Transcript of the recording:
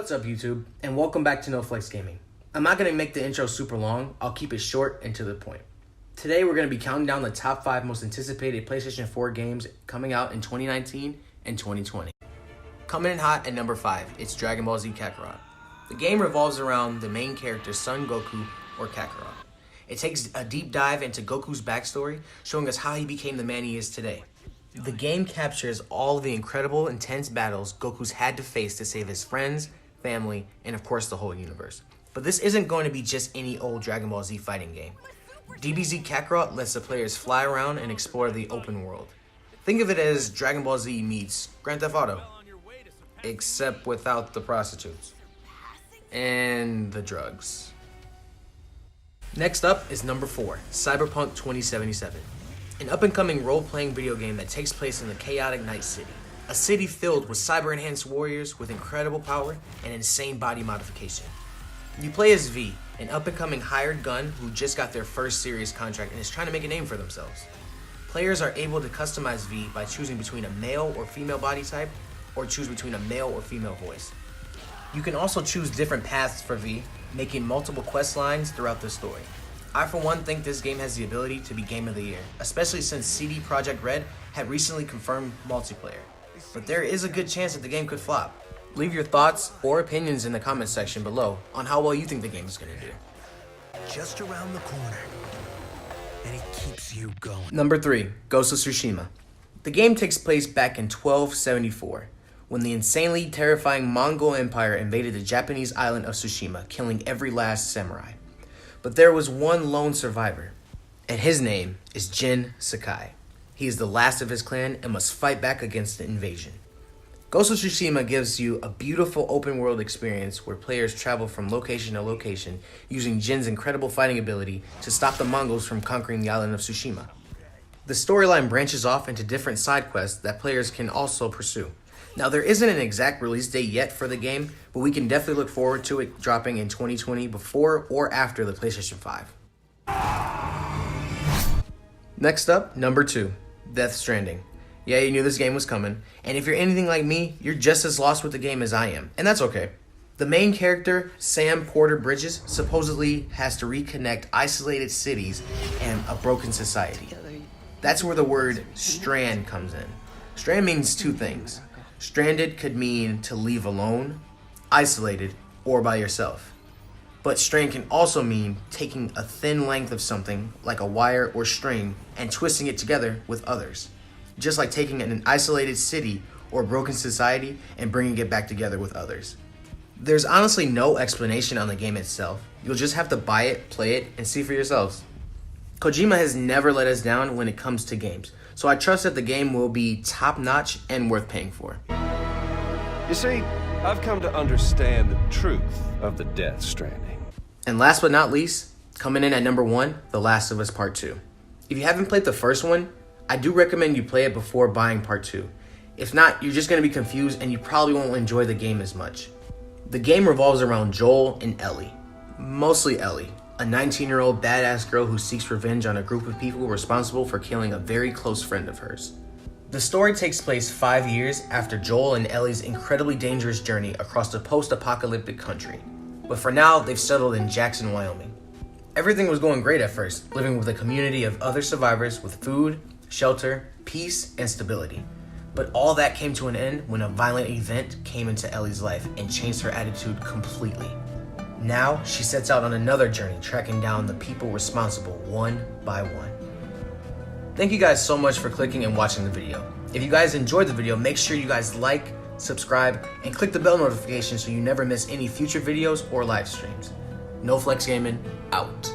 What's up YouTube, and welcome back to No Flex Gaming. I'm not going to make the intro super long, I'll keep it short and to the point. Today we're going to be counting down the top 5 most anticipated PlayStation 4 games coming out in 2019 and 2020. Coming in hot at number 5, it's Dragon Ball Z Kakarot. The game revolves around the main character Son Goku, or Kakarot. It takes a deep dive into Goku's backstory, showing us how he became the man he is today. The game captures all of the incredible, intense battles Goku's had to face to save his friends, family, and of course the whole universe. But this isn't going to be just any old Dragon Ball Z fighting game. DBZ Kakarot lets the players fly around and explore the open world. Think of it as Dragon Ball Z meets Grand Theft Auto, except without the prostitutes and the drugs. Next up is number 4, Cyberpunk 2077. An up-and-coming role-playing video game that takes place in the chaotic Night City. A city filled with cyber-enhanced warriors with incredible power and insane body modification. You play as V, an up-and-coming hired gun who just got their first serious contract and is trying to make a name for themselves. Players are able to customize V by choosing between a male or female body type, or choose between a male or female voice. You can also choose different paths for V, making multiple quest lines throughout the story. I for one think this game has the ability to be Game of the Year, especially since CD Projekt Red had recently confirmed multiplayer. But there is a good chance that the game could flop. Leave your thoughts or opinions in the comments section below on how well you think the game is going to do. Just around the corner, and it keeps you going. Number 3, Ghost of Tsushima. The game takes place back in 1274, when the insanely terrifying Mongol Empire invaded the Japanese island of Tsushima, killing every last samurai. But there was one lone survivor, and his name is Jin Sakai. He is the last of his clan and must fight back against the invasion. Ghost of Tsushima gives you a beautiful open world experience where players travel from location to location using Jin's incredible fighting ability to stop the Mongols from conquering the island of Tsushima. The storyline branches off into different side quests that players can also pursue. Now there isn't an exact release date yet for the game, but we can definitely look forward to it dropping in 2020 before or after the PlayStation 5. Next up, number 2. Death Stranding. Yeah, you knew this game was coming, and if you're anything like me, you're just as lost with the game as I am, and that's okay. The main character, Sam Porter Bridges, supposedly has to reconnect isolated cities and a broken society. That's where the word strand comes in. Strand means 2 things. Stranded could mean to leave alone, isolated, or by yourself. But strand can also mean taking a thin length of something, like a wire or string, and twisting it together with others. Just like taking an isolated city or broken society and bringing it back together with others. There's honestly no explanation on the game itself. You'll just have to buy it, play it, and see for yourselves. Kojima has never let us down when it comes to games, so I trust that the game will be top-notch and worth paying for. You see, I've come to understand the truth of the Death Stranding. And last but not least, coming in at number 1, The Last of Us Part 2. If you haven't played the first one, I do recommend you play it before buying Part 2. If not, you're just going to be confused and you probably won't enjoy the game as much. The game revolves around Joel and Ellie. Mostly Ellie, a 19-year-old badass girl who seeks revenge on a group of people responsible for killing a very close friend of hers. The story takes place 5 years after Joel and Ellie's incredibly dangerous journey across the post-apocalyptic country. But for now, they've settled in Jackson, Wyoming. Everything was going great at first, living with a community of other survivors with food, shelter, peace, and stability. But all that came to an end when a violent event came into Ellie's life and changed her attitude completely. Now, she sets out on another journey, tracking down the people responsible one by one. Thank you guys so much for clicking and watching the video. If you guys enjoyed the video, make sure you guys like, subscribe, and click the bell notification so you never miss any future videos or live streams. No Flex Gaming, out.